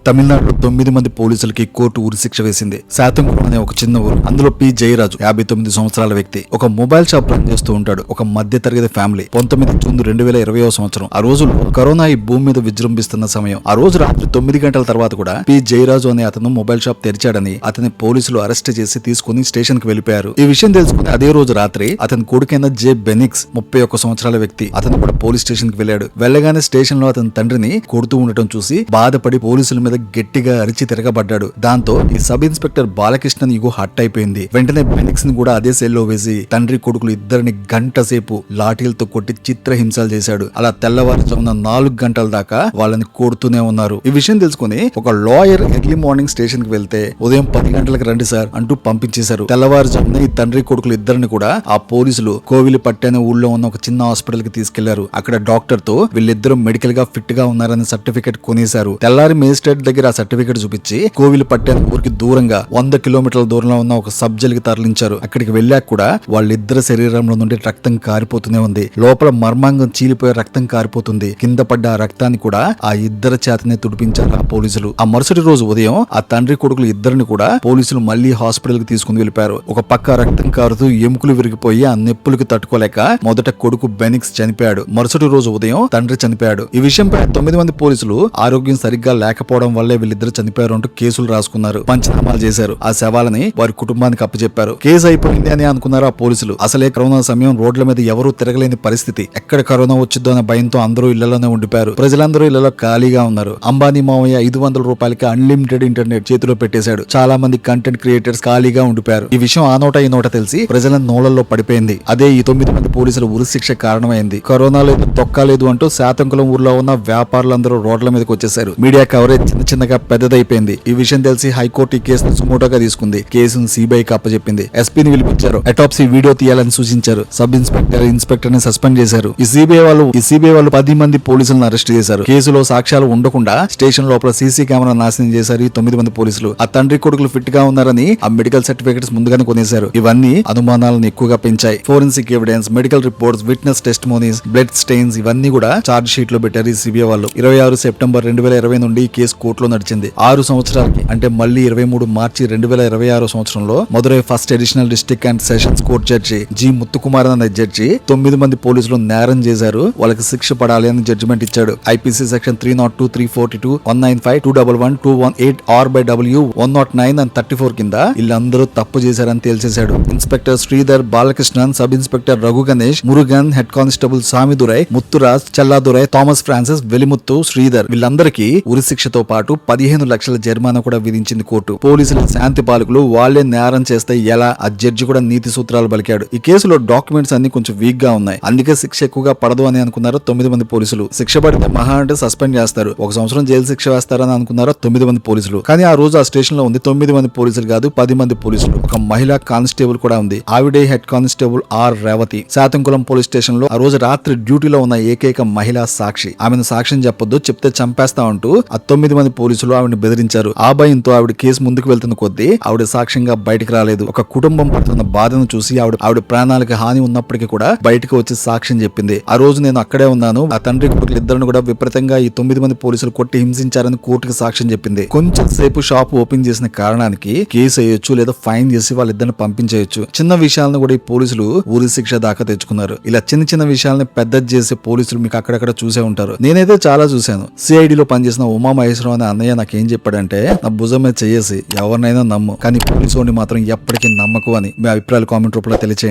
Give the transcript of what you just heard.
తమిళనాడులో 9 మంది పోలీసులకి కోర్టు ఉరిశిక్ష వేసింది. శాతంకురం అనే ఒక చిన్న ఊరు. అందులో పి జయరాజు 59 సంవత్సరాల వ్యక్తి ఒక మొబైల్ షాప్ రన్ చేస్తూ ఉంటాడు. ఒక మధ్య తరగతి ఫ్యామిలీ. 19 జూన్ 2020 సంవత్సరం. ఆ రోజుల్లో కరోనా ఈ భూమి మీద విజృంభిస్తున్న సమయం. ఆ రోజు రాత్రి 9 గంటల తర్వాత కూడా పి జయరాజు అనే అతను మొబైల్ షాప్ తెరిచాడని అతని పోలీసులు అరెస్ట్ చేసి తీసుకుని స్టేషన్ కి వెళ్లిపోయారు. ఈ విషయం తెలుసుకుని అదే రోజు రాత్రి అతని కొడుకైన జే బెనిక్స్ 31 సంవత్సరాల వ్యక్తి అతను కూడా పోలీస్ స్టేషన్ కి వెళ్ళాడు. వెళ్ళగానే స్టేషన్ లో అతని తండ్రిని కొడుతూ ఉండటం చూసి బాధపడి పోలీసుల మీద గట్టిగా అరిచి తిరగబడ్డాడు. దాంతో ఈ sub inspector Balakrishnan ego hurt అయిపోయింది. వెంటనే బెనిక్స్ ని కూడా అదే సెల్లో వేసి తండ్రి కొడుకులు ఇద్దరిని గంట సేపు లాఠీలతో కొట్టి చిత్రహింసలు చేశాడు. అలా తెల్లవారుజామున 4 గంటల దాకా వాళ్ళని కొడుతూనే ఉన్నారు. ఈ విషయం తెలుసుకుని ఒక లాయర్ ఎర్లీ మార్నింగ్ స్టేషన్ కి వెళ్తే ఉదయం 10 గంటలకు రండి సార్ అంటూ పంపించేశారు. తెల్లవారుజామున ఈ తండ్రి కొడుకులు ఇద్దరిని కూడా ఆ పోలీసులు కోవిలిపట్టి అనే ఊళ్ళో ఉన్న ఒక చిన్న హాస్పిటల్ కి తీసుకెళ్లారు. అక్కడ డాక్టర్ తో వీళ్ళిద్దరూ మెడికల్ గా ఫిట్ గా ఉన్నారని సర్టిఫికెట్ కొనేశారు. తెల్లారి మేజిస్ట్రేట్ దగ్గర ఆ సర్టిఫికెట్ చూపించి కోవిలిపట్టి అనే ఊరికి దూరంగా 100 కిలోమీటర్ల దూరంలో ఉన్న ఒక సబ్ జైల్ కి తరలించారు. అక్కడికి వెళ్ళాక కూడా వాళ్ళిద్దరు శరీరంలో నుండి రక్తం కారిపోతూనే ఉంది. లోపల మర్మాంగం చీలిపోయే రక్తం కారిపోతుంది. కింద పడ్డ ఆ రక్తాన్ని కూడా ఆ ఇద్దరు చేతనే తుడిపించారు ఆ పోలీసులు. ఆ మరుసటి రోజు ఉదయం ఆ తండ్రి కొడుకులు ఇద్దరిని కూడా పోలీసులు మళ్లీ హాస్పిటల్ కి తీసుకుని వెళ్ళిపారు. ఒక పక్క రక్తం కారుతూ ఎముకలు విరిగిపోయి ఆ నొప్పులకి తట్టుకోలేక మొదట కొడుకు బెనిక్స్ చనిపోయాడు. మరుసటి రోజు ఉదయం తండ్రి చనిపోయాడు. ఈ విషయంపై 9 మంది పోలీసులు ఆరోగ్యం సరిగ్గా లేకపోవడం వల్లే వీళ్ళిద్దరు చనిపోయారు అంటూ కేసులు రాసుకున్నారు. పంచనామాలు చేశారు. ఆ శవాలని వారి కుటుంబానికి అప్పచెప్పారు. కేసు అయిపోయింది అని అనుకున్నారు ఆ పోలీసులు. అసలే కరోనా సమయం, రోడ్ల మీద ఎవరూ తిరగలేని పరిస్థితి. ఎక్కడ కరోనా వచ్చిద్దో అనే భయంతో అందరూ ఇళ్లలోనే ఉండిపోయారు. ప్రజలందరూ ఇళ్లలో ఖాళీగా ఉన్నారు. అంబానీ మామయ్య 500 రూపాయలకి అన్లిమిటెడ్ ఇంటర్నెట్ చేతిలో పెట్టేశాడు. చాలా మంది కంటెంట్ క్రియేటర్స్ ఖాళీగా ఉండిపోయారు. ఈ విషయం ఆ నోట ఈ నోట తెలిసి ప్రజల నోళ్లలో పడిపోయింది. అదే ఈ 9 మంది పోలీసుల ఉరిశిక్ష కారణమైంది. కరోనా లేదు, తొక్కలేదు అంటూ శాతంకులం ఊర్లో ఉన్న వ్యాపారులందరూ రోడ్ల మీదకి వచ్చేశారు. మీడియా కవరేజ్ చిన్నగా పెద్దదైపోయింది. ఈ విషయం తెలిసి హైకోర్టు ఈ కేసును సుమోటోగా తీసుకుంది. కేసును సిబిఐకి అప్పచెప్పింది. ఎస్పీని పిలిపించారు. అటాప్సీ వీడియో తీయాలని సూచించారు. సబ్ ఇన్స్పెక్టర్ ని సస్పెండ్ చేశారు. ఈ సిబిఐ వాళ్ళు 10 మంది పోలీసులను అరెస్ట్ చేశారు. కేసులో సాక్ష్యాలు ఉండకుండా స్టేషన్ లోపల సీసీ కెమెరా నాశనం చేశారు ఈ 9 మంది పోలీసులు. ఆ తండ్రి కొడుకులు ఫిట్ గా ఉన్నారని ఆ మెడికల్ సర్టిఫికెట్స్ ముందుగానే కొనేశారు. ఇవన్నీ అనుమానాలను ఎక్కువగా పెంచాయి. Forensic evidence, medical reports, witness testimonies, blood stains ఇవన్నీ కూడా చార్జ్ షీట్ లో పెట్టారు ఈ సిబిఐ వాళ్ళు. 26 సెప్టెంబర్ 2020 నుండి ఈ కేసు కోర్టులో నడిచింది. 6 సంవత్సరాలకి అంటే మళ్ళీ 23 మార్చి 2026 సంవత్సరంలో Madurai first additional district and sessions court judge G Muthukumar అనే జడ్జి 9 మంది పోలీసులు నేరం చేశారు, వాళ్ళకి శిక్ష పడాలి అని జడ్జిమెంట్ ఇచ్చాడు. ఐపీసీ సెక్షన్ 302, 342, 195, 211, 218 R/W 109 and 34 కింద వీళ్ళందరూ తప్పు చేశారని తేల్చేశాడు. Inspector Sridhar, Balakrishnan, sub inspector Raghu Ganesh, Murugan, head constable Samidurai, Muthuraj, Challadurai, Thomas Francis, Velimuthu, Sridhar వీళ్ళందరికీ ఉరిశిక్షతో పాటు 15 లక్షల జరిమానా కూడా విధించింది కోర్టు. పోలీసుల శాంతి పాలకులు వాళ్లే నేరం చేస్తే ఎలా, ఆ జడ్జి కూడా నీతి సూత్రాలు పలికాడు. ఈ కేసులో డాక్యుమెంట్స్ అన్ని కొంచెం వీక్ గా ఉన్నాయి. అందుకే శిక్ష ఎక్కువగా పడదు అని అనుకున్నారు 9 మంది పోలీసులు. శిక్ష పడితే మహా అంటే సస్పెండ్ చేస్తారు, 1 సంవత్సరం జైలు శిక్ష వేస్తారని అనుకున్నారు 9 మంది పోలీసులు. కానీ ఆ రోజు ఆ స్టేషన్ లో ఉంది 9 మంది పోలీసులు కాదు, 10 మంది పోలీసులు. ఒక మహిళా కానిస్టేబుల్ కూడా ఉంది. ఆవిడే head constable R Revathi. Sathankulam police station లో ఆ రోజు రాత్రి డ్యూటీలో ఉన్న ఏకైక మహిళా సాక్షి. ఆమెను సాక్ష్యం చెప్పొద్దు, చెప్తే చంపేస్తా అంటూ ఆ 9 మంది పోలీసులు ఆవిడని బెదిరించారు. ఆ భయంతో ఆవిడ కేసు ముందుకు వెళ్తున్న కొద్దీ ఆవిడ సాక్ష్యంగా బయటకు రాలేదు. ఒక కుటుంబం పడుతున్న బాధను చూసి ఆవిడ ప్రాణాలకు హాని ఉన్నప్పటికీ కూడా బయటకు వచ్చి సాక్ష్యం చెప్పింది. ఆ రోజు నేను అక్కడే ఉన్నాను, ఆ తండ్రి కొడుకులు ఇద్దరిని కూడా విపరీతంగా ఈ 9 మంది పోలీసులు కొట్టి హింసించారని కోర్టుకు సాక్ష్యం చెప్పింది. కొంచెం సేపు షాప్ ఓపెన్ చేసిన కారణానికి కేసు వేయొచ్చు లేదా ఫైన్ చేసి వాళ్ళిద్దరిని పంపించేయొచ్చు. చిన్న విషయాలను కూడా ఈ పోలీసులు ఉరి శిక్ష దాకా తెచ్చుకున్నారు. ఇలా చిన్న విషయాలని పెద్దది చేసే పోలీసులు మీకు అక్కడక్కడ చూసే ఉంటారు. నేనైతే చాలా చూశాను. సిఐడిలో పనిచేసిన ఉమా మహేశ్వరం అనే అన్నయ్య నాకేం చెప్పాడంటే, నా భుజం మీద చేసి ఎవరినైనా నమ్ము, కానీ పోలీసు వాడిని మాత్రం ఎప్పటికీ నమ్మకు అని. మీ అభిప్రాయాలు కామెంట్ రూపంలో తెలియచేయండి.